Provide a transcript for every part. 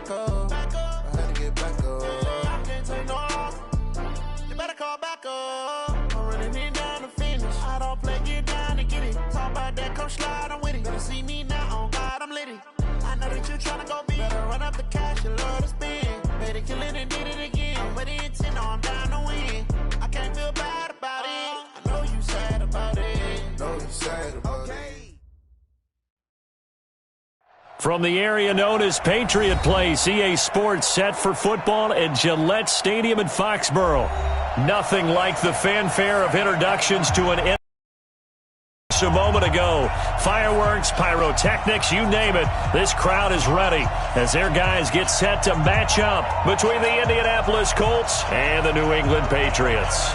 back up. I had to get back up. I can't take no loss. You better call back up. I'm running in down to finish. I don't play, get down and get it. Talk about that, come slide, I'm with it. Better see me now, on God, I'm litty. I know that you tryna go big. Better run up the cash, you love to spend. Better kill it and did it again. But the intent, no, I'm down to win. I can't feel bad about it. I know you sad about it. Know you sad about it. From the area known as Patriot Place, EA Sports set for football at Gillette Stadium in Foxborough. Nothing like the fanfare of introductions to an a moment ago. Fireworks, pyrotechnics, you name it. This crowd is ready as their guys get set to match up between the Indianapolis Colts and the New England Patriots.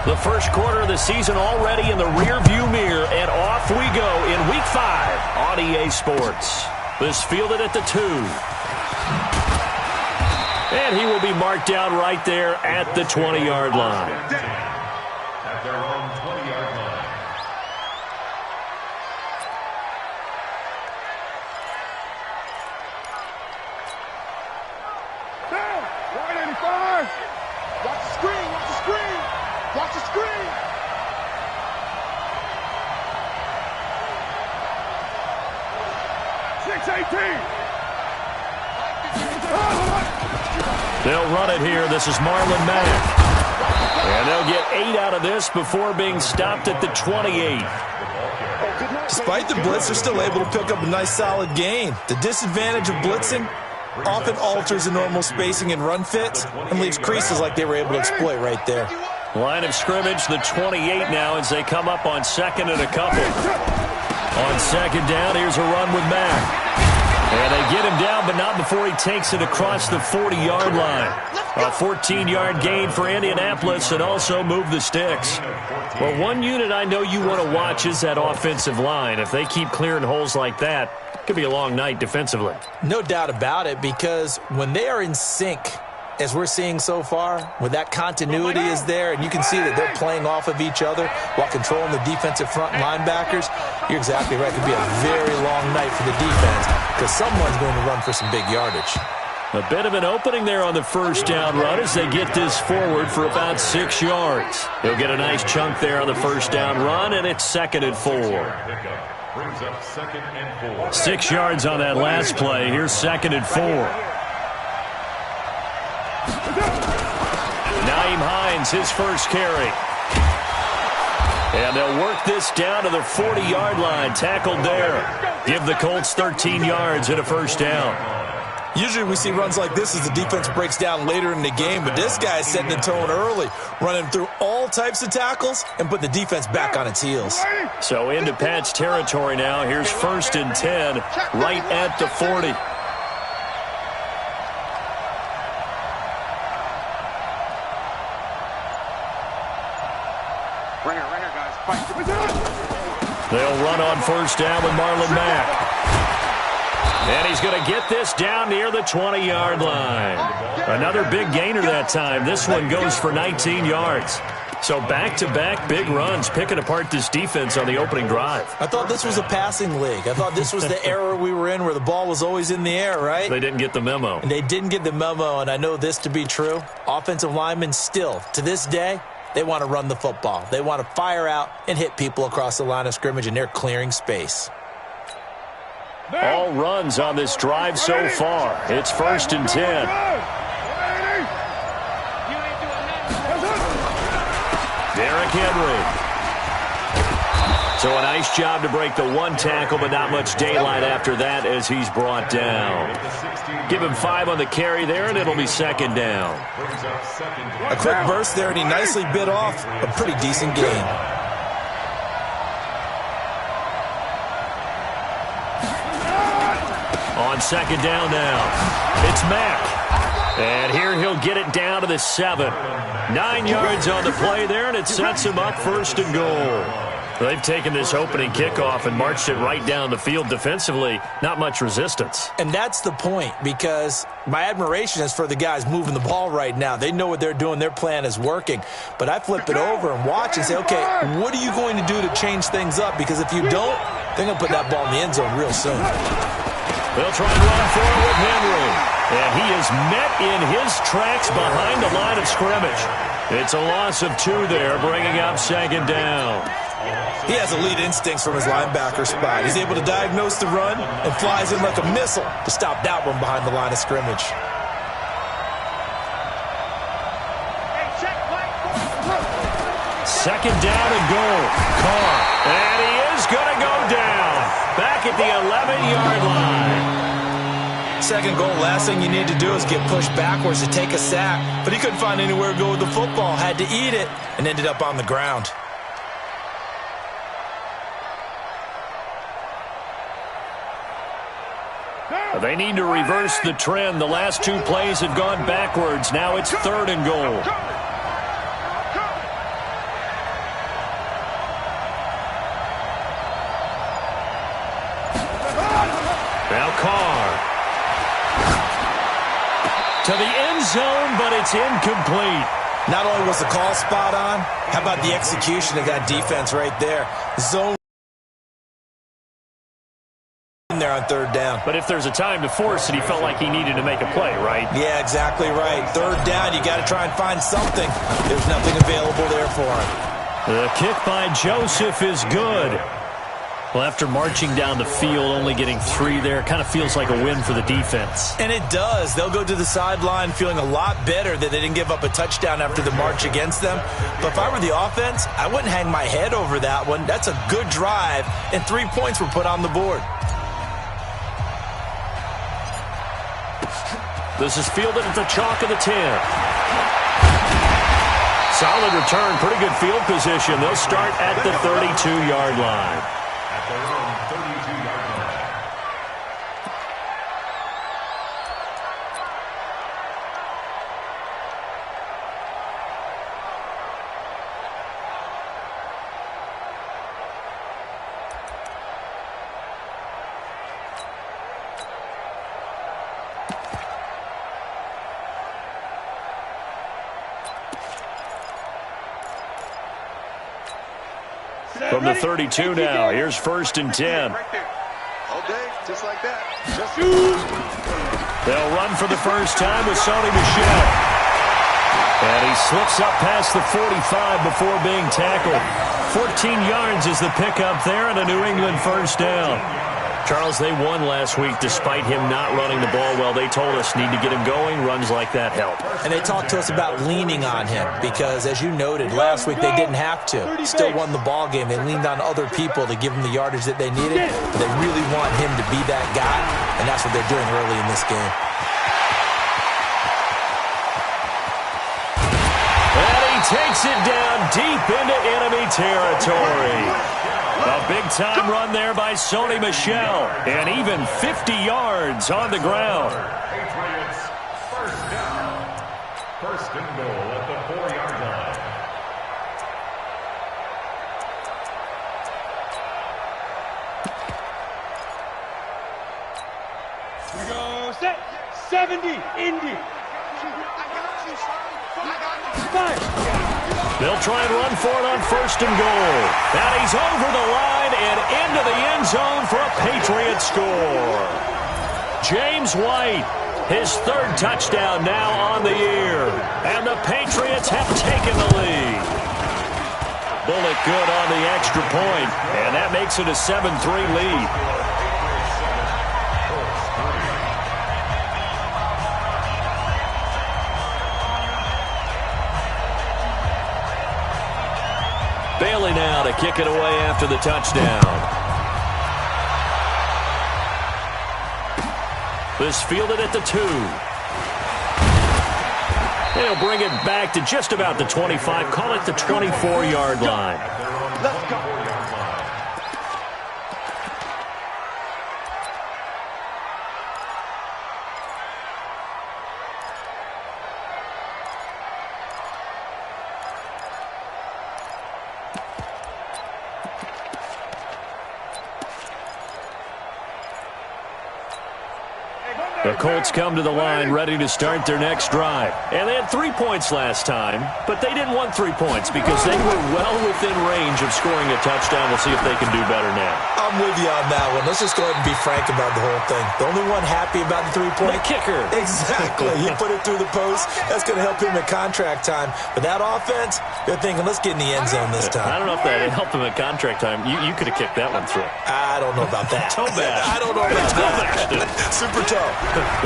The first quarter of the season already in the rearview mirror, and off we go in Week 5 on EA Sports. This fielded at the 2. And he will be marked down right there at the 20-yard line. At their own 20-yard line. Wide 85. Watch the screen, watch the screen. Watch the screen. They'll run it here. This is Marlon Mack. And they'll get 8 out of this before being stopped at the 28. Despite the blitz, they're still able to pick up a nice solid gain. The disadvantage of blitzing often alters the normal spacing and run fits and leaves creases like they were able to exploit right there. Line of scrimmage, the 28 now as they come up on second and a couple. On second down, here's a run with Mack. And they get him down, but not before he takes it across the 40-yard line. A 14-yard gain for Indianapolis and also move the sticks. Well, one unit I know you want to watch is that offensive line. If they keep clearing holes like that, it could be a long night defensively. No doubt about it, because when they are in sync, as we're seeing so far, when that continuity is there and you can see that they're playing off of each other while controlling the defensive front linebackers, you're exactly right. It could be a very long night for the defense because someone's going to run for some big yardage. A bit of an opening there on the first down run as they get this forward for about 6 yards. They'll get a nice chunk there on the first down run, and it's 2nd and 4. Brings up 2nd and 4. 6 yards on that last play. Here's 2nd and 4. Nyheim Hines, his first carry. And they'll work this down to the 40-yard line. Tackled there. Give the Colts 13 yards and a first down. Usually we see runs like this as the defense breaks down later in the game, but this guy is setting the tone early, running through all types of tackles and put the defense back on its heels. So into Pat's territory now. Here's 1st and 10, right at the 40. Right here, guys. Fight. They'll run on first down with Marlon Mack. And he's going to get this down near the 20-yard line. Another big gainer that time. This one goes for 19 yards. So back-to-back big runs, picking apart this defense on the opening drive. I thought this was a passing league. I thought this was the era we were in where the ball was always in the air, right? They didn't get the memo. And they didn't get the memo, and I know this to be true. Offensive linemen still, to this day, they want to run the football. They want to fire out and hit people across the line of scrimmage, and they're clearing space. All runs on this drive so far. It's 1st and 10. Derrick Henry. So a nice job to break the one tackle, but not much daylight after that as he's brought down. Give him 5 on the carry there, and it'll be 2nd down. A quick burst there, and he nicely bit off a pretty decent gain. On 2nd down now, it's Mack. And here he'll get it down to the 7. 9 yards on the play there, and it sets him up 1st and goal. They've taken this opening kickoff and marched it right down the field defensively. Not much resistance. And that's the point, because my admiration is for the guys moving the ball right now. They know what they're doing. Their plan is working. But I flip it over and watch and say, okay, what are you going to do to change things up? Because if you don't, they're going to put that ball in the end zone real soon. They'll try and run for it with Henry. And he is met in his tracks behind the line of scrimmage. It's a loss of 2 there, bringing up second down. He has elite instincts from his linebacker spot. He's able to diagnose the run and flies in like a missile to stop that one behind the line of scrimmage. Second down and goal. Carr. And he is going to go down. Back at the 11-yard line. Second goal, last thing you need to do is get pushed backwards to take a sack. But he couldn't find anywhere to go with the football. Had to eat it and ended up on the ground. They need to reverse the trend. The last 2 plays have gone backwards. Now it's 3rd and goal. Now Carr. To the end zone, but it's incomplete. Not only was the call spot on, how about the execution of that defense right there? Zone there on 3rd down. But if there's a time to force it, he felt like he needed to make a play, right? Yeah, exactly right. 3rd down, you got to try and find something. There's nothing available there for him. The kick by Joseph is good. Well, after marching down the field, only getting 3 there, kind of feels like a win for the defense. And it does. They'll go to the sideline feeling a lot better that they didn't give up a touchdown after the march against them. But if I were the offense, I wouldn't hang my head over that one. That's a good drive, and 3 points were put on the board. This is fielded at the chalk of the 10. Solid return, pretty good field position. They'll start at the 32-yard line. At their own 32-yard line. From the 32 now, here's 1st and 10. All day, just like that. They'll run for the first time with Sony Michel. And he slips up past the 45 before being tackled. 14 yards is the pickup there and a New England first down. Charles, they won last week despite him not running the ball well. They told us need to get him going. Runs like that help. And they talked to us about leaning on him because, as you noted, last week they didn't have to. Still won the ball game. They leaned on other people to give them the yardage that they needed. But they really want him to be that guy, and that's what they're doing early in this game. And he takes it down deep into enemy territory. A big-time run there by Sony Michel, and even 50 yards on the ground. Patriots, first down. 1st and goal at the 4-yard line. We go set. 70, Indy. They'll try and run for it on 1st and goal. And he's over the line and into the end zone for a Patriot score. James White, his 3rd touchdown now on the year. And the Patriots have taken the lead. Bullet good on the extra point, and that makes it a 7-3 lead. Bailey now to kick it away after the touchdown. This fielded at the 2. They'll bring it back to just about the 25. Call it the 24-yard line. Let's go. The Colts come to the line ready to start their next drive. And they had 3 points last time, but they didn't want 3 points because they were well within range of scoring a touchdown. We'll see if they can do better now. I'm with you on that one. Let's just go ahead and be frank about the whole thing. The only one happy about the 3-point. The kicker. Exactly. He put it through the post. That's going to help him at contract time. But that offense, they're thinking, let's get in the end zone this time. I don't know if that helped him at contract time. You could have kicked that one through. I don't know about that. Toe bash. I don't know about that. Super toe.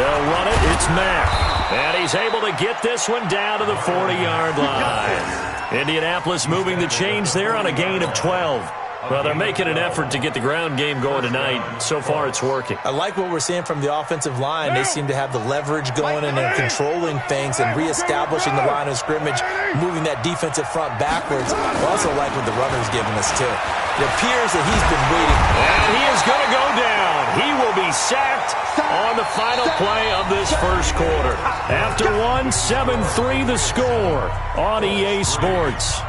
They'll run it. It's Mack. And he's able to get this one down to the 40-yard line. Indianapolis moving the chains there on a gain of 12. Well, they're making an effort to get the ground game going tonight. So far, it's working. I like what we're seeing from the offensive line. They seem to have the leverage going and they're controlling things and reestablishing the line of scrimmage, moving that defensive front backwards. I also like what the runner's giving us, too. It appears that he's been waiting. And he is going to go down. He will be sacked on the final play of this first quarter. After 7-3 the score on EA Sports.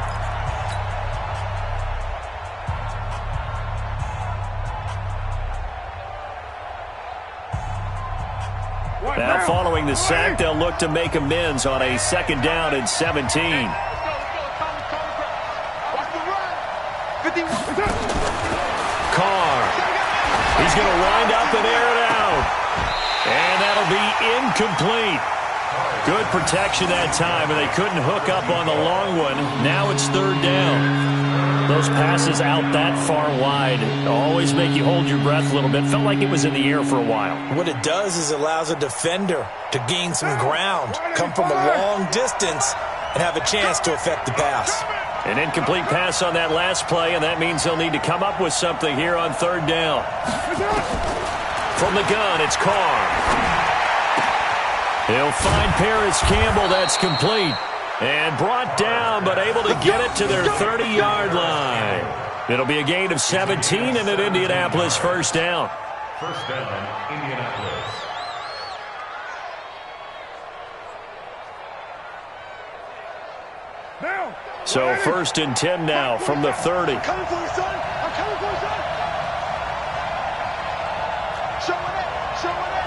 Now, following the sack, they'll look to make amends on a 2nd down and 17. Carr. He's going to wind up and air it out. And that'll be incomplete. Good protection that time, and they couldn't hook up on the long one. Now it's 3rd down. Those passes out that far wide always make you hold your breath a little bit. Felt like it was in the air for a while. What it does is it allows a defender to gain some ground, come from a long distance, and have a chance to affect the pass. An incomplete pass on that last play, and that means they'll need to come up with something here on 3rd down. From the gun, it's Carr. He'll find Paris Campbell. That's complete. And brought down, but able to get it to their 30-yard line. It'll be a gain of 17 and an Indianapolis 1st down. 1st down, Indianapolis. So 1st and 10 now from the 30. I'm coming for you, son. I'm coming for you, son. Showing it. Showing it.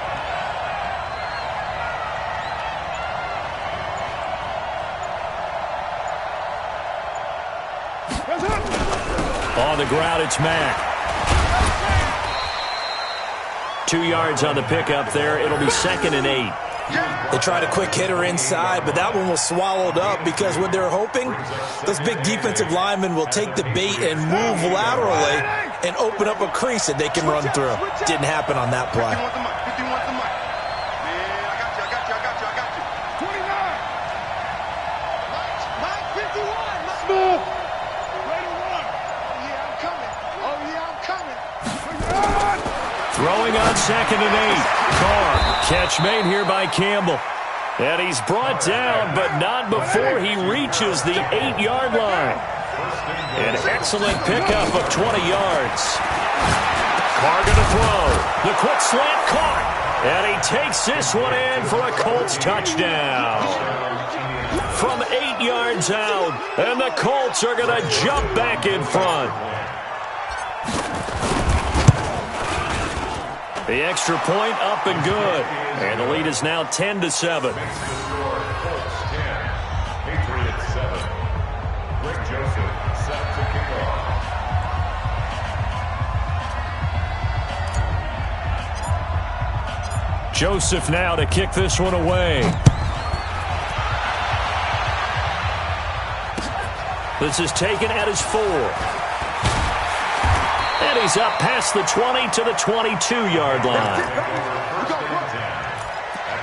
On the ground, it's Mack. 2 yards on the pickup there. It'll be 2nd and 8. They tried a quick hitter inside, but that one was swallowed up because what they're hoping, those big defensive linemen will take the bait and move laterally and open up a crease that they can run through. Didn't happen on that play. 29. Throwing on 2nd and 8. Carr. Catch made here by Campbell. And he's brought down, but not before he reaches the 8-yard line. An excellent pickup of 20 yards. Carr going to throw. The quick slant caught. And he takes this one in for a Colts touchdown. From 8 yards out. And the Colts are going to jump back in front. The extra point up and good. And the lead is now 10-7. Colts 10, Patriots 7. Greg Joseph set to kick off. Joseph now to kick this one away. This is taken at his 4. And he's up past the 20 to the 22-yard line. At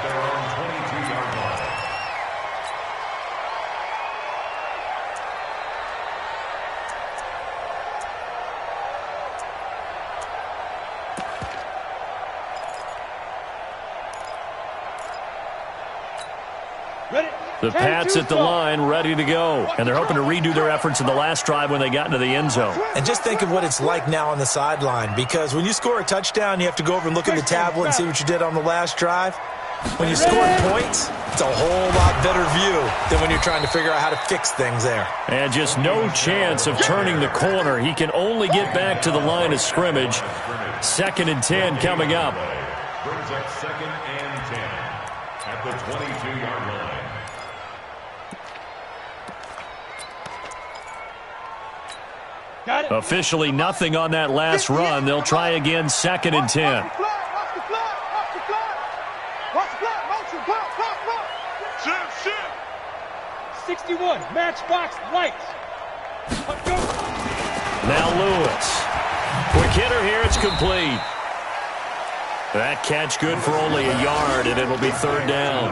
their own 22-yard line. The Pats at the line, ready to go. And they're hoping to redo their efforts in the last drive when they got into the end zone. And just think of what it's like now on the sideline, because when you score a touchdown, you have to go over and look at the tablet and see what you did on the last drive. When you score points, it's a whole lot better view than when you're trying to figure out how to fix things there. And just no chance of turning the corner. He can only get back to the line of scrimmage. 2nd and 10 coming up. brings up 2nd and 10 at the 22-yard line. Officially nothing on that last run. They'll try again 2nd and 10. Watch the flag. Motion. Block. Shift. 61. Matchbox lights. Let's go. Now Lewis. Quick hitter here. It's complete. That catch good for only a yard, and it'll be 3rd down.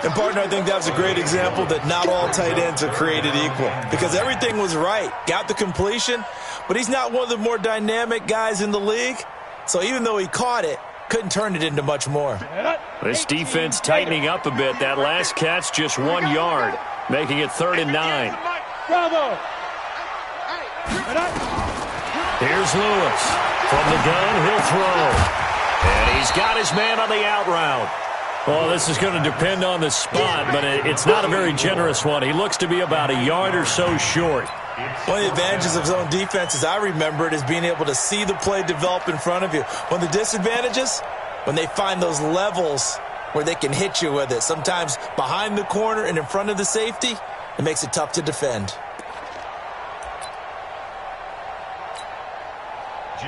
And, partner, I think that was a great example that not all tight ends are created equal because everything was right. Got the completion, but he's not one of the more dynamic guys in the league. So even though he caught it, couldn't turn it into much more. This defense tightening up a bit. That last catch just 1 yard, making it 3rd and 9. Bravo. Here's Lewis. From the gun, he'll throw. And he's got his man on the out route. Well, this is going to depend on the spot, but it's not a very generous one. He looks to be about a yard or so short. One of the advantages of zone defense, as I remember it, is being able to see the play develop in front of you. One of the disadvantages, when they find those levels where they can hit you with it, sometimes behind the corner and in front of the safety, it makes it tough to defend.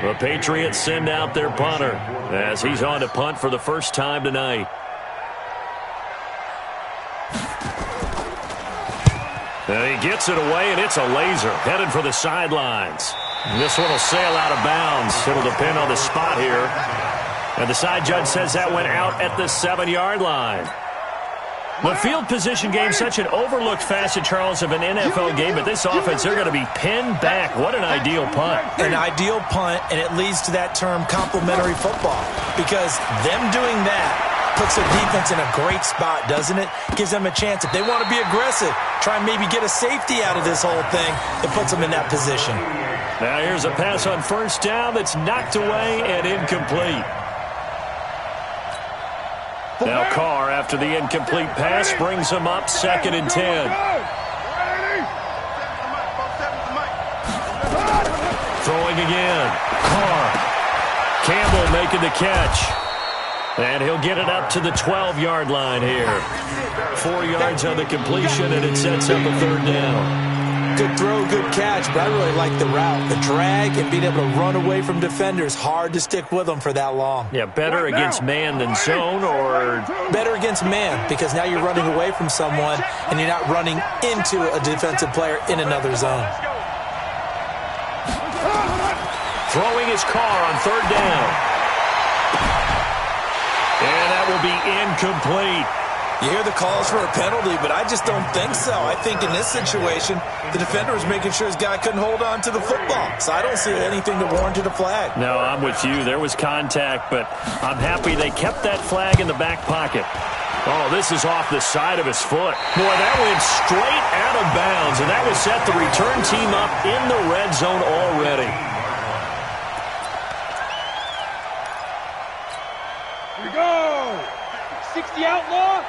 The Patriots send out their punter as he's on to punt for the first time tonight. And he gets it away, and it's a laser headed for the sidelines. This one will sail out of bounds. It'll depend on the spot here. And the side judge says that went out at the 7-yard line. The field position game, such an overlooked facet, Charles, of an NFL game, but this offense, they're going to be pinned back. What an ideal punt. An ideal punt, and it leads to that term complementary football, because them doing that puts their defense in a great spot, doesn't it? Gives them a chance. If they want to be aggressive, try and maybe get a safety out of this whole thing, that puts them in that position. Now here's a pass on 1st down that's knocked away and incomplete. Now Carr, after the incomplete pass, brings him up 2nd and 10. Throwing again. Carr. Campbell making the catch. And he'll get it up to the 12-yard line here. 4 yards on the completion, and it sets up a 3rd down. Good throw, good catch, but I really like the route. The drag and being able to run away from defenders, hard to stick with them for that long. Yeah, better against man than zone, or? Better against man, because now you're running away from someone and you're not running into a defensive player in another zone. Throwing his Carr on 3rd down. And that will be incomplete. You hear the calls for a penalty, but I just don't think so. I think in this situation, the defender was making sure his guy couldn't hold on to the football. So I don't see anything that warranted a flag. No, I'm with you. There was contact, but I'm happy they kept that flag in the back pocket. Oh, this is off the side of his foot. Boy, that went straight out of bounds, and that would set the return team up in the red zone already. Here we go. 60 outlaw.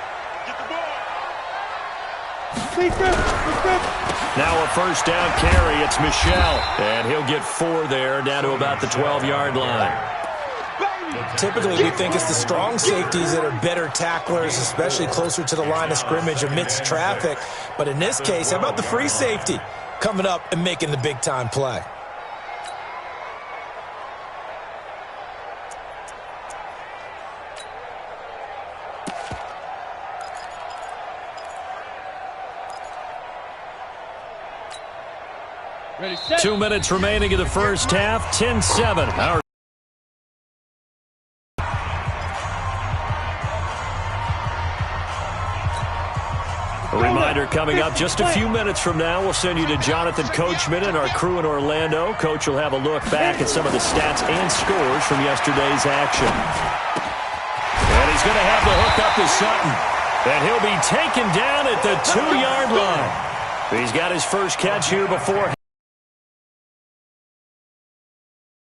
Now a 1st down carry. It's Michelle. And he'll get 4 there, down to about the 12-yard line. Typically, we think it's the strong safeties that are better tacklers, especially closer to the line of scrimmage amidst traffic. But in this case, how about the free safety coming up and making the big-time play? Ready, set. 2 minutes remaining in the first half. 10-7. A reminder coming up just a few minutes from now. We'll send you to Jonathan Coachman and our crew in Orlando. Coach will have a look back at some of the stats and scores from yesterday's action. And he's going to have the hook up to Sutton. And he'll be taken down at the 2-yard line. He's got his first catch here before.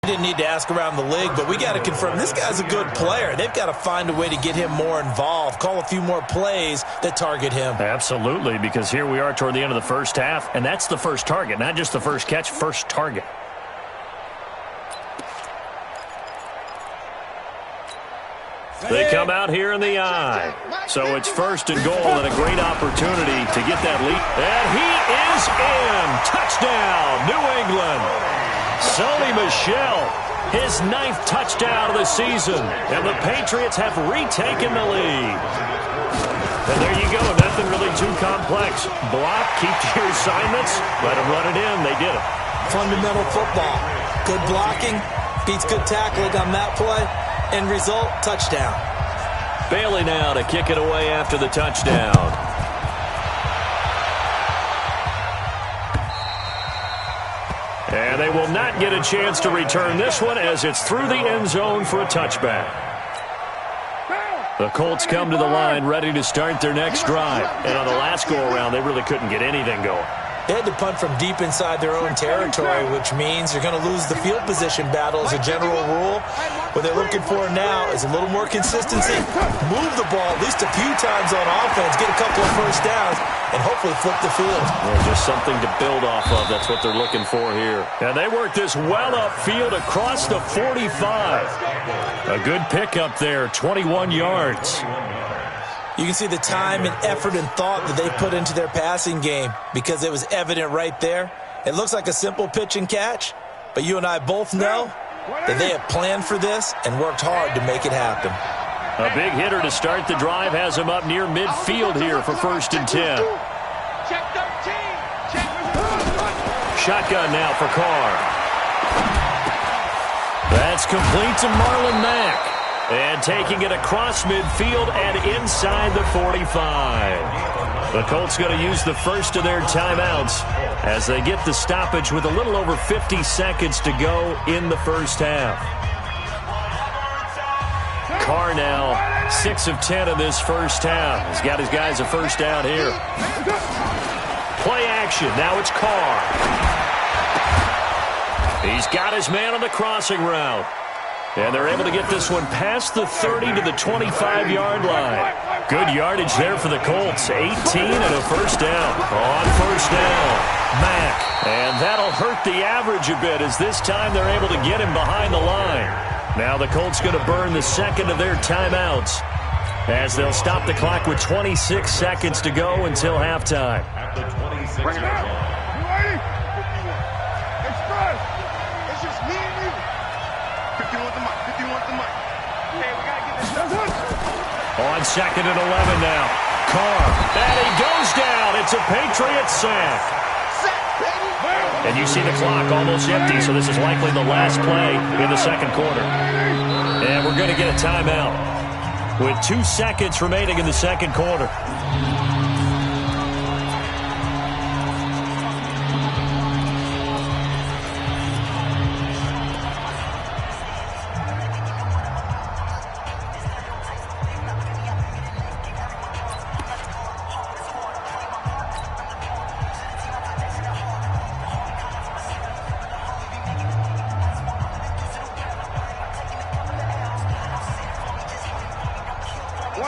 Didn't need to ask around the league, but we got to confirm this guy's a good player. They've got to find a way to get him more involved, call a few more plays that target him. Absolutely, because here we are toward the end of the first half, and that's the first target, not just the first catch, first target. come out here in the I. So it's first and goal and a great opportunity to get that lead. And he is in. Touchdown, New England. Sony Michel, his 9th touchdown of the season. And the Patriots have retaken the lead. And there you go. Nothing really too complex. Block, keep to your assignments, let them run it in. They did it. Fundamental football. Good blocking beats good tackling on that play. End result, touchdown. Bailey now to kick it away after the touchdown. And they will not get a chance to return this one as it's through the end zone for a touchback. The Colts come to the line ready to start their next drive. And on the last go-around, they really couldn't get anything going. They had to punt from deep inside their own territory, which means you're going to lose the field position battle as a general rule. What they're looking for now is a little more consistency. Move the ball at least a few times on offense, get a couple of first downs, and hopefully flip the field. Well, just something to build off of. That's what they're looking for here. And they work this well upfield across the 45. A good pickup there, 21 yards. You can see the time and effort and thought that they put into their passing game because it was evident right there. It looks like a simple pitch and catch, but you and I both know that they have planned for this and worked hard to make it happen. A big hitter to start the drive has him up near midfield here for 1st and 10. Check 13. Check. Shotgun now for Carr. That's complete to Marlon Mack. And taking it across midfield and inside the 45. The Colts going to use the first of their timeouts as they get the stoppage with a little over 50 seconds to go in the first half. Carr now 6 of 10 in this first half. He's got his guys a first down here. Play action. Now it's Carr. He's got his man on the crossing route. And they're able to get this one past the 30 to the 25-yard line. Good yardage there for the Colts. 18 and a first down. On first down, Mack. And that'll hurt the average a bit as this time they're able to get him behind the line. Now the Colts going to burn the second of their timeouts as they'll stop the clock with 26 seconds to go until halftime. At the 26 Bring it out. You ready? Express. It's just me and you. 51 with the mic. 51 with the mic. Hey, we gotta get this done. On 2nd and 11 now. Carr. And he goes down. It's a Patriots sack. And you see the clock almost empty, so this is likely the last play in the second quarter. And we're going to get a timeout with 2 seconds remaining in the second quarter.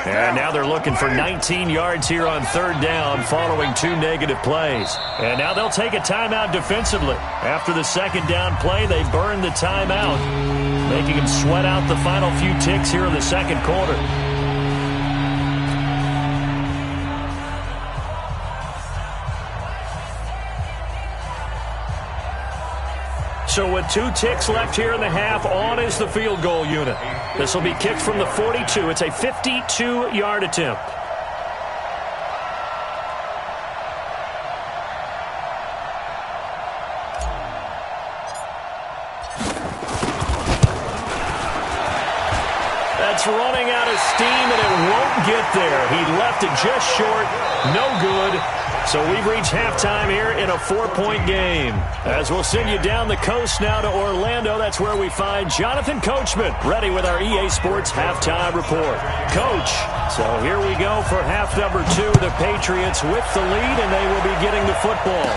And now they're looking for 19 yards here on 3rd down following 2 negative plays. And now they'll take a timeout defensively. After the 2nd down play, they burn the timeout, making them sweat out the final few ticks here in the second quarter. So with 2 ticks left here in the half, on is the field goal unit. This will be kicked from the 42. It's a 52-yard attempt. That's running out of steam, and it won't get there. He left it just short. No good. So we've reached halftime here in a 4-point game. As we'll send you down the coast now to Orlando, that's where we find Jonathan Coachman, ready with our EA Sports halftime report. Coach, so here we go for half number 2. The Patriots with the lead, and they will be getting the football.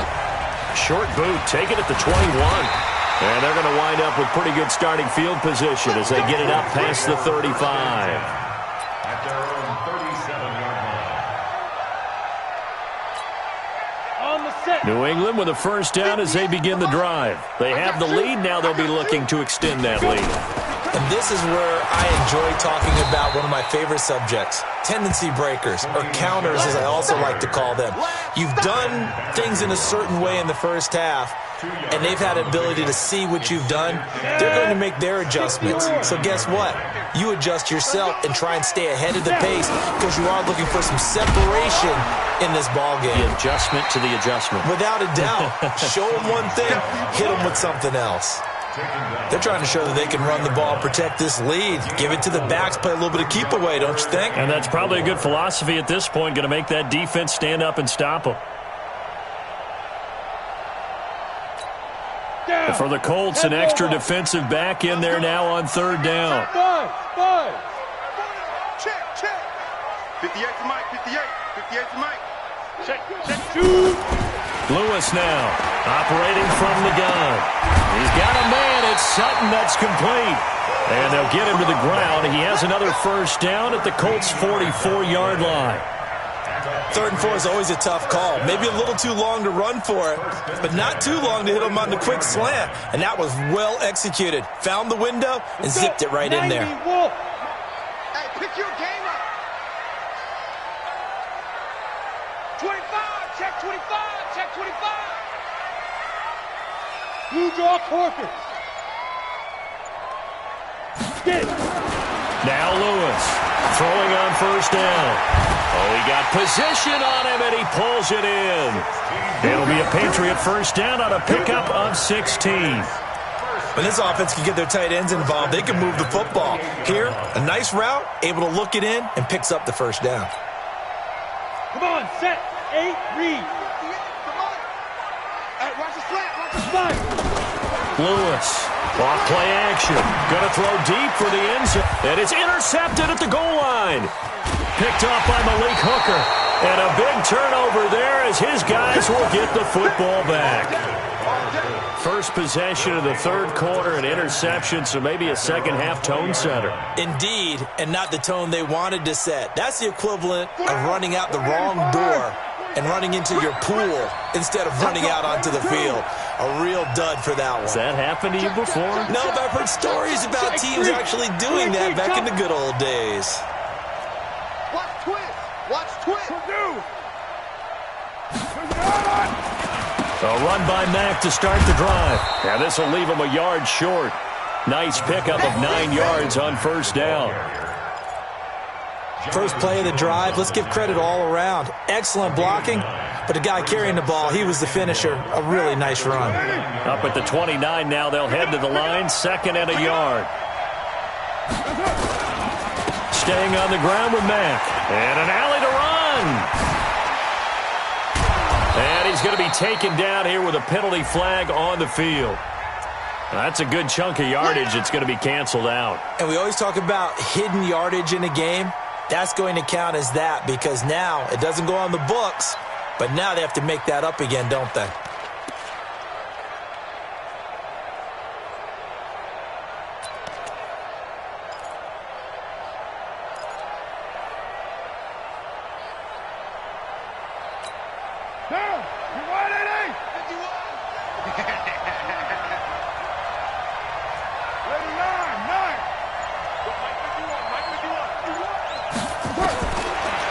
Short boot, take it at the 21. And they're going to wind up with pretty good starting field position as they get it up past the 35. At their own 37-yard line. On the set. New England with a first down as they begin the drive. They have the lead. Now they'll be looking to extend that lead. And this is where I enjoy talking about one of my favorite subjects, tendency breakers, or counters as I also like to call them. You've done things in a certain way in the first half, and they've had an ability to see what you've done. They're going to make their adjustments. So guess what? You adjust yourself and try and stay ahead of the pace because you are looking for some separation in this ball game. The adjustment to the adjustment. Without a doubt. Show them one thing, hit them with something else. They're trying to show that they can run the ball and protect this lead. Give it to the backs, play a little bit of keep away, don't you think? And that's probably a good philosophy at this point, going to make that defense stand up and stop them. For the Colts, an extra defensive back in there now on third down. Check, check. 58 to Mike, 58. 58 to Mike. Check, shoot. Lewis now, operating from the gun. He's got a man. It's Sutton that's complete. And they'll get him to the ground. He has another first down at the Colts' 44-yard line. 3rd and 4 is always a tough call. Maybe a little too long to run for it, but not too long to hit him on the quick slant. And that was well executed. Found the window and zipped it right in there. Hey, pick your game up. 25, check 25, check 25. Blue draw Corker. Get it. Now Lewis throwing on first down. Oh, he got position on him, and he pulls it in. It'll be a Patriot first down on a pickup of 16. When this offense can get their tight ends involved, they can move the football. Here, a nice route, able to look it in, and picks up the first down. Come on, set, 8, read. Come on. Hey, watch the slant, watch the slant. Lewis, off play action. Going to throw deep for the end zone. And it's intercepted at the goal line. Picked off by Malik Hooker. And a big turnover there as his guys will get the football back. First possession of the third quarter, an interception, so maybe a second-half tone setter. Indeed, and not the tone they wanted to set. That's the equivalent of running out the wrong door and running into your pool instead of running out onto the field. A real dud for that one. Has that happened to you before? No, but I've heard stories about teams actually doing that back in the good old days. Watch twist. Watch twist. A run by Mack to start the drive. Now this will leave him a yard short. Nice pickup of 9 yards on first down. First play of the drive, let's give credit all around. Excellent blocking, but the guy carrying the ball, he was the finisher. A really nice run. Up at the 29 now, they'll head to the line, 2nd and a yard. Staying on the ground with Mack. And an alley to run. And he's going to be taken down here with a penalty flag on the field. That's a good chunk of yardage. It's going to be canceled out. And we always talk about hidden yardage in a game. That's going to count as that because now it doesn't go on the books, but now they have to make that up again, don't they?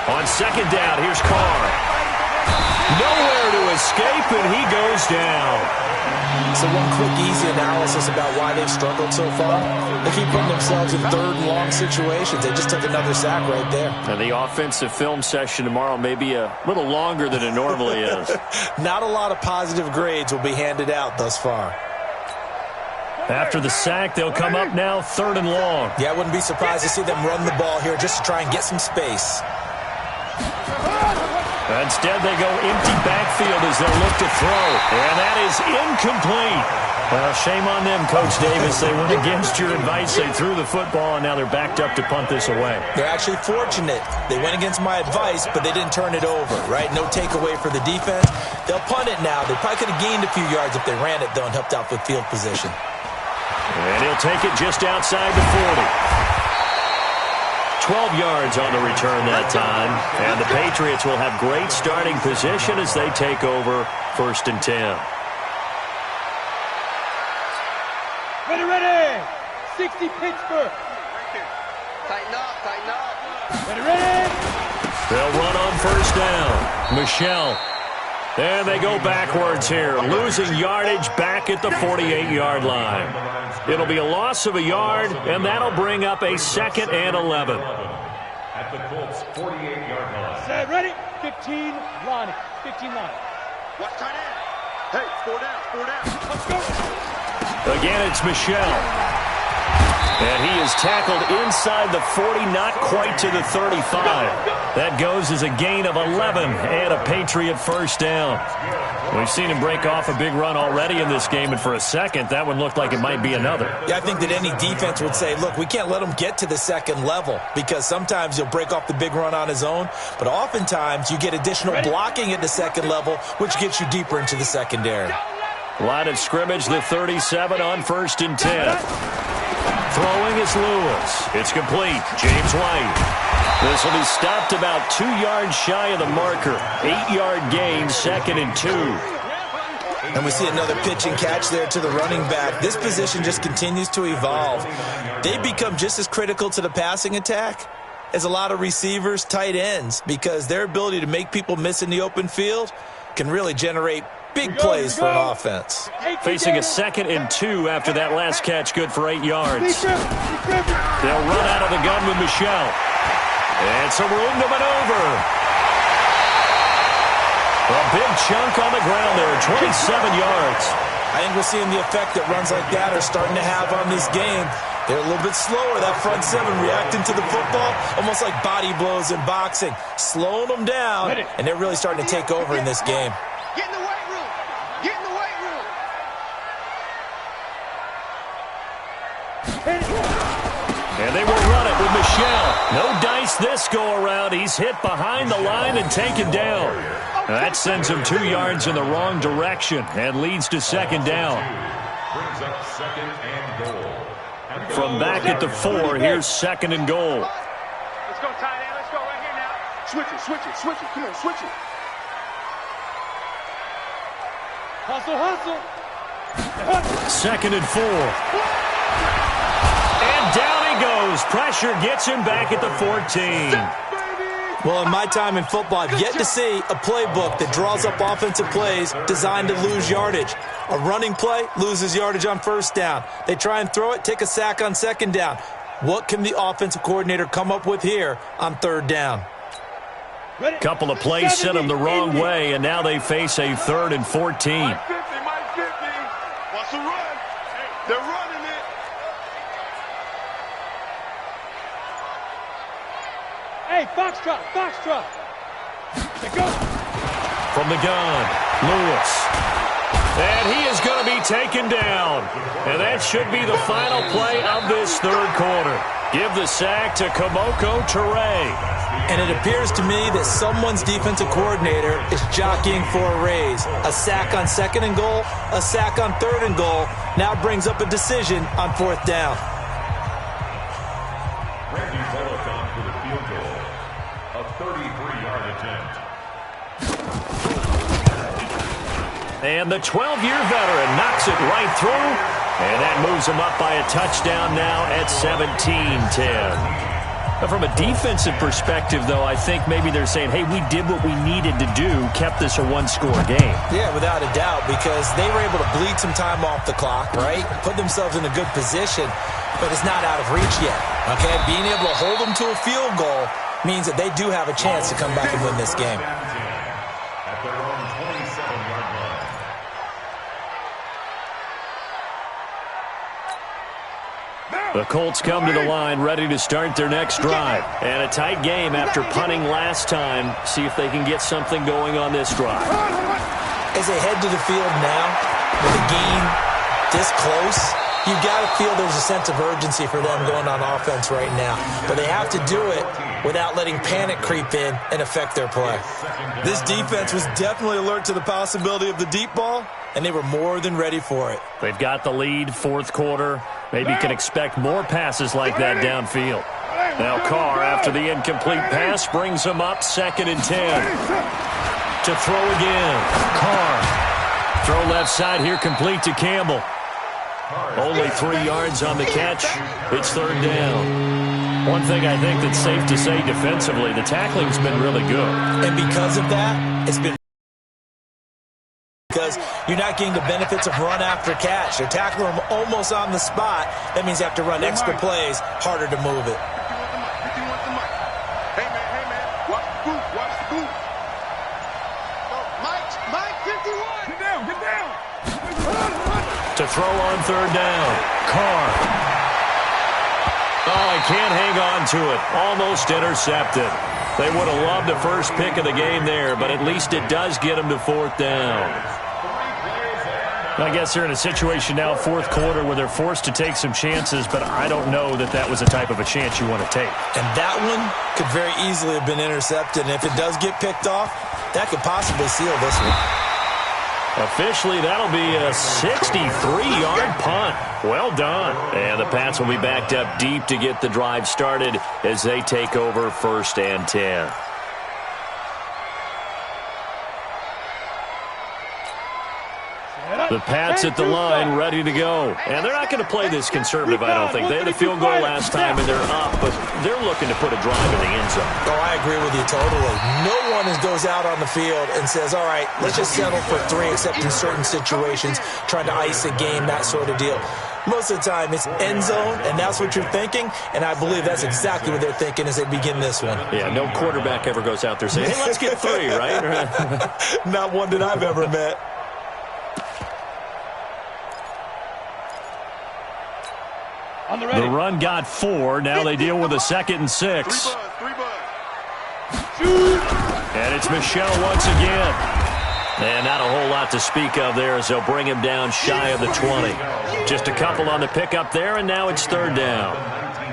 On 2nd down, here's Carr. Nowhere to escape, and he goes down. So one quick, easy analysis about why they've struggled so far. They keep putting themselves in 3rd and long situations. They just took another sack right there. And the offensive film session tomorrow may be a little longer than it normally is. Not a lot of positive grades will be handed out thus far. After the sack, they'll come up now 3rd and long. Yeah, I wouldn't be surprised to see them run the ball here just to try and get some space. Instead, they go empty backfield as they'll look to throw. And that is incomplete. Well, shame on them, Coach Davis. They went against your advice. They threw the football, and now they're backed up to punt this away. They're actually fortunate. They went against my advice, but they didn't turn it over, right? No takeaway for the defense. They'll punt it now. They probably could have gained a few yards if they ran it, though, and helped out with field position. And he'll take it just outside the 40. 12 yards on the return that time. And the Patriots will have great starting position as they take over 1st and 10. Ready, ready. 60 Pittsburgh. Tighten up, tighten up. Ready? They'll run on first down. Michelle. And they go backwards here, losing yardage back at the 48-yard line. It'll be a loss of a yard, and that'll bring up a 2nd and 11. At the Colts' 48-yard line. Set, ready? 15, Lonnie. 15, Lonnie. Watch tight end. Hey, 4 down, 4 down. Let's go. Again, it's Michelle. And he is tackled inside the 40, not quite to the 35. That goes as a gain of 11 and a Patriot first down. We've seen him break off a big run already in this game, and for a second, that one looked like it might be another. Yeah, I think that any defense would say, look, we can't let him get to the second level because sometimes he'll break off the big run on his own, but oftentimes you get additional blocking at the second level, which gets you deeper into the secondary. Line of scrimmage, the 37 on 1st and 10. Throwing is Lewis. It's complete. James White. This will be stopped about 2 yards shy of the marker. 8-yard gain, 2nd and 2. And we see another pitch and catch there to the running back. This position just continues to evolve. They become just as critical to the passing attack as a lot of receivers, tight ends, because their ability to make people miss in the open field can really generate big plays for an offense. Facing a 2nd and 2 after that last catch, good for 8 yards. They'll run out of the gun with Michelle. And some room to maneuver. A big chunk on the ground there, 27 yards. I think we're seeing the effect that runs like that are starting to have on this game. They're a little bit slower, that front 7 reacting to the football, almost like body blows in boxing, slowing them down, and they're really starting to take over in this game. Get in the weight room. Get in the weight room. And they will run it with Michelle. No dice this go-around. He's hit behind the line and taken down. That sends him 2 yards in the wrong direction and leads to 2nd down. Brings up 2nd and goal. From back at the 4, here's 2nd and goal. Let's go tight end. Let's go right here now. Switch it, switch it, switch it. Come on, switch it. Hustle, hustle. 2nd and 4. And down he goes. Pressure gets him back at the 14. Well, in my time in football, I've yet to see a playbook that draws up offensive plays designed to lose yardage. A running play loses yardage on first down. They try and throw it, take a sack on second down. What can the offensive coordinator come up with here on 3rd down? Couple of plays sent them the wrong way, and now they face a 3rd and 14. Mike 50, Mike 50. Watch the run. They're running it. Hey, Foxtrot, Foxtrot. They go. From the gun, Lewis. And he is going to be taken down. And that should be the final play of this 3rd quarter. Give the sack to Kamoko Toure. And it appears to me that someone's defensive coordinator is jockeying for a raise. A sack on 2nd and goal, a sack on 3rd and goal. Now brings up a decision on 4th down. Randy Bullock on for the field goal. A 33-yard attempt. And the 12-year veteran knocks it right through. And that moves him up by a touchdown now at 17-10. From a defensive perspective, though, I think maybe they're saying, hey, we did what we needed to do, kept this a 1-score game. Yeah, without a doubt, because they were able to bleed some time off the clock, right? Put themselves in a good position, but it's not out of reach yet, okay? Being able to hold them to a field goal means that they do have a chance to come back and win this game. At their own 27-yard line. The Colts come to the line ready to start their next drive. And a tight game after punting last time. See if they can get something going on this drive. As they head to the field now, with a game this close, you've got to feel there's a sense of urgency for them going on offense right now. But they have to do it without letting panic creep in and affect their play. This defense was definitely alert to the possibility of the deep ball, and they were more than ready for it. They've got the lead, 4th quarter. Maybe can expect more passes like that downfield. Now Carr, after the incomplete pass, brings him up 2nd and 10. To throw again. Carr. Throw left side here complete to Campbell. Only 3 yards on the catch. It's third down. One thing I think that's safe to say defensively, the tackling's been really good. And because of that, it's been because you're not getting the benefits of run after catch. They're tackling them almost on the spot. That means you have to run extra plays, harder to move it. Hey, man, watch the boot, watch the boot. Mike, 51. Get down. To throw on third down, Carr. Oh, he can't hang on to it. Almost intercepted. They would have loved the first pick of the game there, but at least it does get them to fourth down. I guess they're in a situation now, fourth quarter, where they're forced to take some chances, but I don't know that that was the type of a chance you want to take. And that one could very easily have been intercepted, and if it does get picked off, that could possibly seal this one. Officially, that'll be a 63-yard punt. Well done. And the Pats will be backed up deep to get the drive started as they take over 1st and 10. The Pats at the line, ready to go. And they're not going to play this conservative, I don't think. They had a field goal last time, and they're up, but they're looking to put a drive in the end zone. Oh, I agree with you totally. No one goes out on the field and says, all right, let's just settle for 3, except in certain situations, trying to ice a game, that sort of deal. Most of the time, it's end zone, and that's what you're thinking, and I believe that's exactly what they're thinking as they begin this one. Yeah, no quarterback ever goes out there saying, hey, let's get 3, right? Not one that I've ever met. The run got 4. Now they deal with a 2nd and 6. And it's Michel once again. And not a whole lot to speak of there as they'll bring him down shy of the 20. Just a couple on the pickup there, and now it's third down.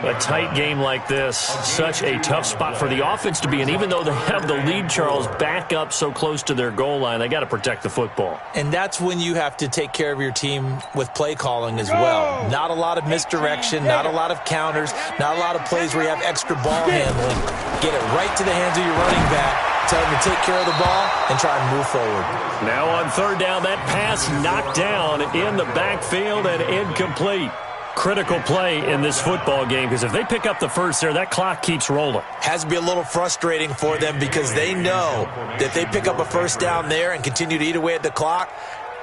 A tight game like this, such a tough spot for the offense to be in. Even though they have the lead, Charles, back up so close to their goal line, they got to protect the football. And that's when you have to take care of your team with play calling as well. Not a lot of misdirection, not a lot of counters, not a lot of plays where you have extra ball handling. Get it right to the hands of your running back, tell him to take care of the ball, and try and move forward. Now on third down, that pass knocked down in the backfield and incomplete. Critical play in this football game, because if they pick up the first there, that clock keeps rolling. Has to be a little frustrating for them because they know that if they pick up a first down there and continue to eat away at the clock,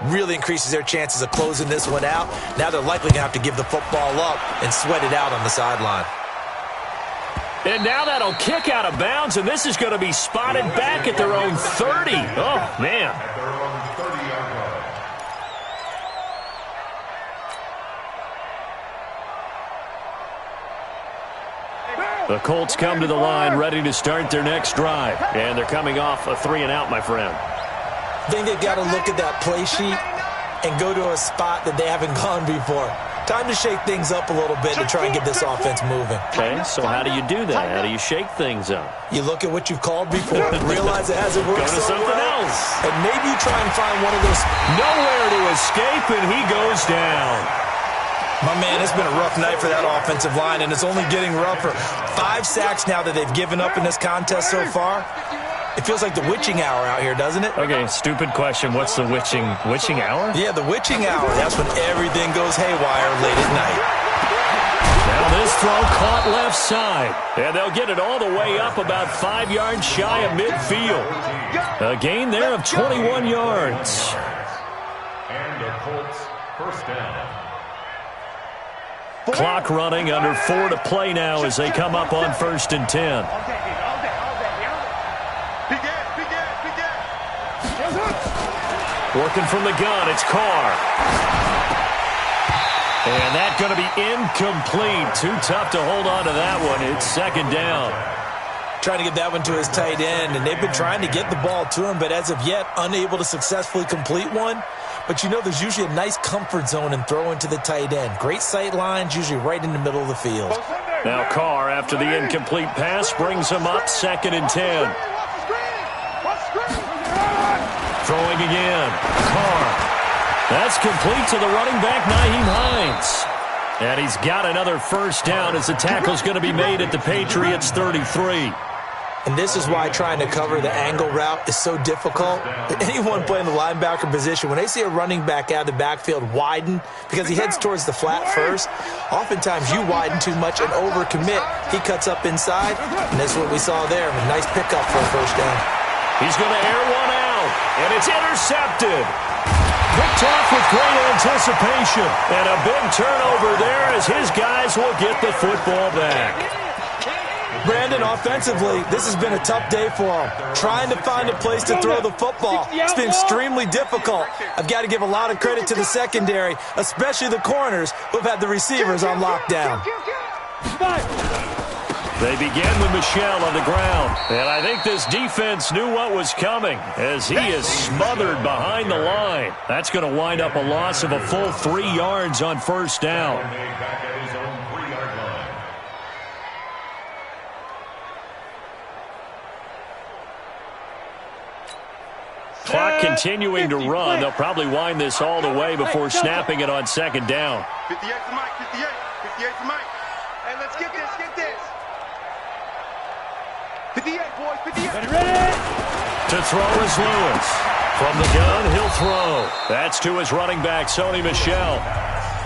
really increases their chances of closing this one out. Now they're likely going to have to give the football up and sweat it out on the sideline. And now that'll kick out of bounds, and this is going to be spotted back at their own 30. Oh, man. The Colts come to the line, ready to start their next drive. And they're coming off a 3-and-out, my friend. I think they've got to look at that play sheet and go to a spot that they haven't gone before. Time to shake things up a little bit to try and get this offense moving. Okay, so how do you do that? How do you shake things up? You look at what you've called before, realize it hasn't worked Go to so something well, else. and maybe you try and find one of those. Nowhere to escape, and he goes down. My man, it's been a rough night for that offensive line, and it's only getting rougher. 5 sacks now that they've given up in this contest so far. It feels like the witching hour out here, doesn't it? Okay, stupid question. What's the witching hour? Yeah, the witching hour. That's when everything goes haywire late at night. Now this throw caught left side. And they'll get it all the way up about 5 yards shy of midfield. A gain there of 21 yards. And the Colts first down. Clock running, under 4 to play now as they come up on 1st and 10. Working from the gun, it's Carr. And that's going to be incomplete. Too tough to hold on to that one. It's 2nd down. Trying to get that one to his tight end, and they've been trying to get the ball to him, but as of yet, unable to successfully complete one. But you know there's usually a nice comfort zone in throwing to the tight end. Great sight lines, usually right in the middle of the field. Now Carr, after the incomplete pass, brings him up 2nd and 10. Throwing again. Carr. That's complete to the running back, Nyheim Hines. And he's got another first down as the tackle's going to be made at the Patriots' 33. And this is why trying to cover the angle route is so difficult. Anyone playing the linebacker position, when they see a running back out of the backfield widen because he heads towards the flat first, oftentimes you widen too much and overcommit. He cuts up inside, and that's what we saw there. A nice pickup for a first down. He's going to air one out, and it's intercepted. Picked off with great anticipation, and a big turnover there as his guys will get the football back. Brandon, offensively, this has been a tough day for him. Trying to find a place to throw the football. It's been extremely difficult. I've got to give a lot of credit to the secondary, especially the corners who've had the receivers on lockdown. They begin with Michel on the ground, and I think this defense knew what was coming as he is smothered behind the line. That's going to wind up a loss of a full 3 yards on first down. Clock continuing to run. They'll probably wind this all the way before snapping it on second down. 58 to Mike, 58. 58 to Mike. Hey, let's get this, get this. 58, boys, 58. Ready? To throw is Lewis. From the gun, he'll throw. That's to his running back, Sony Michel.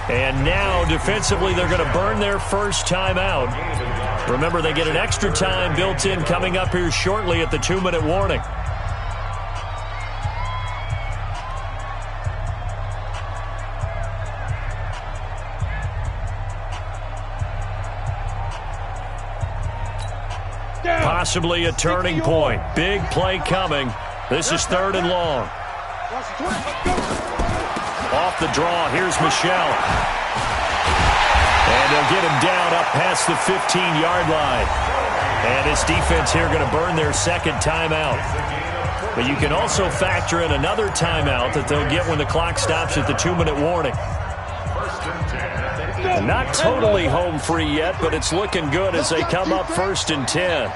And now, defensively, they're going to burn their first timeout. Remember, they get an extra time built in coming up here shortly at the 2-minute warning. Possibly a turning point. Big play coming. This is 3rd and long. Off the draw, here's Michel. And they'll get him down up past the 15-yard line. And this defense here going to burn their second timeout. But you can also factor in another timeout that they'll get when the clock stops at the 2-minute warning. Not totally home free yet, but it's looking good as they come up 1st and 10.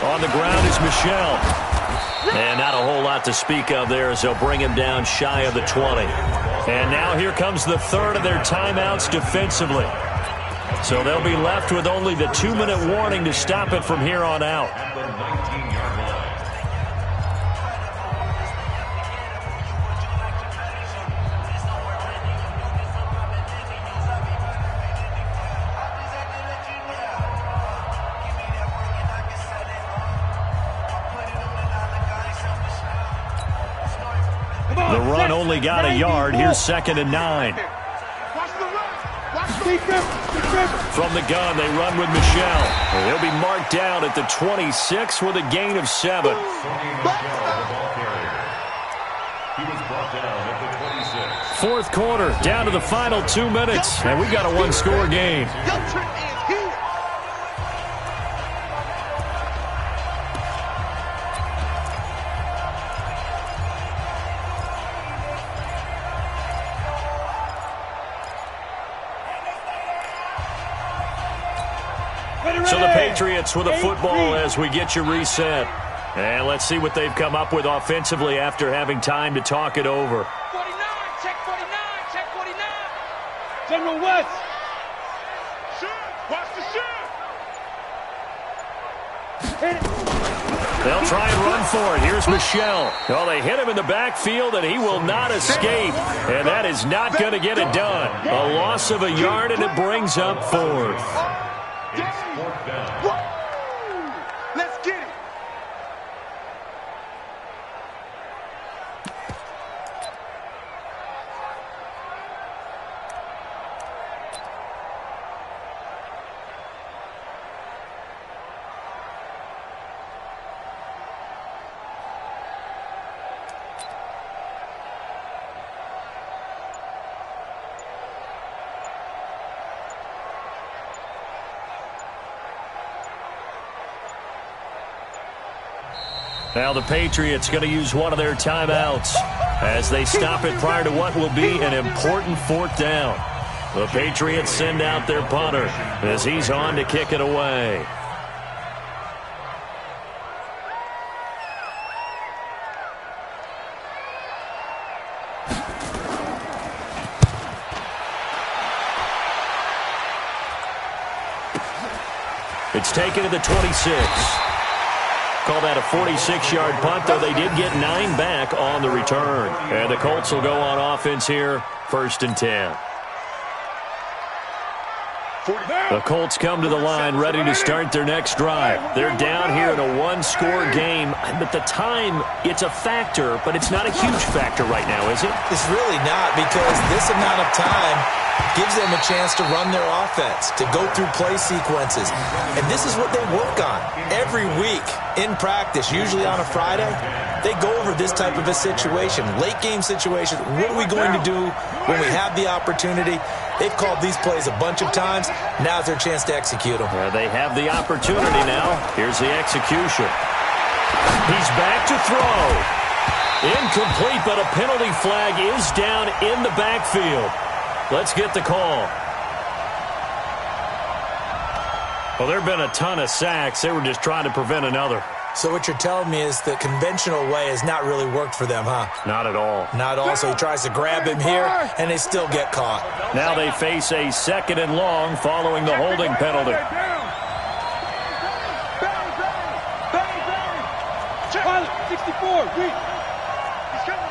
On the ground is Michel. And not a whole lot to speak of there as they'll bring him down shy of the 20. And now here comes the 3rd of their timeouts defensively. So they'll be left with only the 2-minute warning to stop it from here on out. The run only got a yard. Here's 2nd and 9. From the gun, they run with Michel. He'll be marked down at the 26 with a gain of 7. Fourth quarter, down to the final 2 minutes, and we've got a 1-score game. So the Patriots with a football as we get you reset. And let's see what they've come up with offensively after having time to talk it over. 49, check 49, check 49. General West. Watch the shot. They'll try and run for it. Here's Michel. Well, they hit him in the backfield, and he will not escape. And that is not going to get it done. A loss of a yard, and it brings up 4th. Let's get it. Now the Patriots going to use one of their timeouts as they stop it prior to what will be an important 4th down. The Patriots send out their punter as he's on to kick it away. It's taken to the 26. Call that a 46-yard punt, though they did get 9 back on the return. And the Colts will go on offense here, 1st and 10. The Colts come to the line ready to start their next drive. They're down here in a one-score game. But the time, it's a factor, but it's not a huge factor right now, is it? It's really not, because this amount of time gives them a chance to run their offense, to go through play sequences. And this is what they work on every week in practice, usually on a Friday. They go over this type of a situation, late-game situation. What are we going to do when we have the opportunity? They've called these plays a bunch of times. Now's their chance to execute them. Yeah, they have the opportunity now. Here's the execution. He's back to throw. Incomplete, but a penalty flag is down in the backfield. Let's get the call. Well, there have been a ton of sacks. They were just trying to prevent another. So what you're telling me is the conventional way has not really worked for them, huh? Not at all. Not at all. So he tries to grab him here, and they still get caught. Now they face a 2nd and long following the holding penalty. 64. He's coming.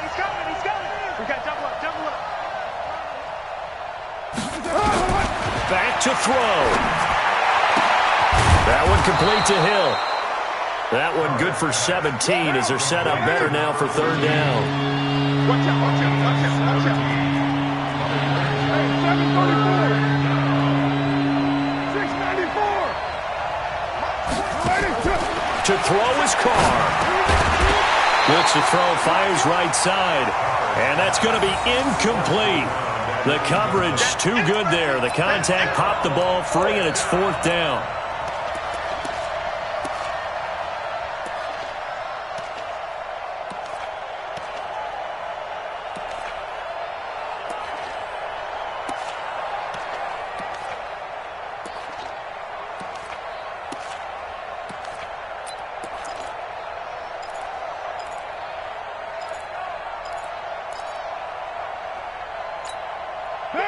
We got double up. Back to throw. That one complete to Hill. That one good for 17 as they're set up better now for 3rd down. Watch out. 694. To throw is Carr. Looks to throw, fires right side. And that's going to be incomplete. The coverage too good there. The contact popped the ball free, and it's 4th down.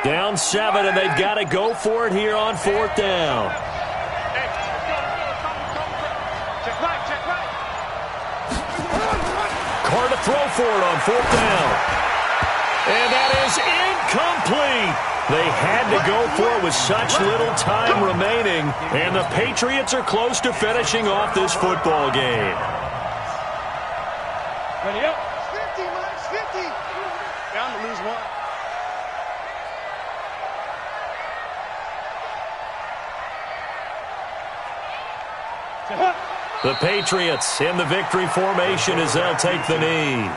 Down 7, and they've got to go for it here on 4th down. Check right. Carr to throw for it on 4th down. And that is incomplete. They had to go for it with such little time remaining, and the Patriots are close to finishing off this football game. Ready up. 50, Mike, 50. Down to lose 1. The Patriots in the victory formation as they'll take the knee.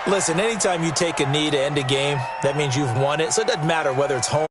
Listen, anytime you take a knee to end a game, that means you've won it. So it doesn't matter whether it's home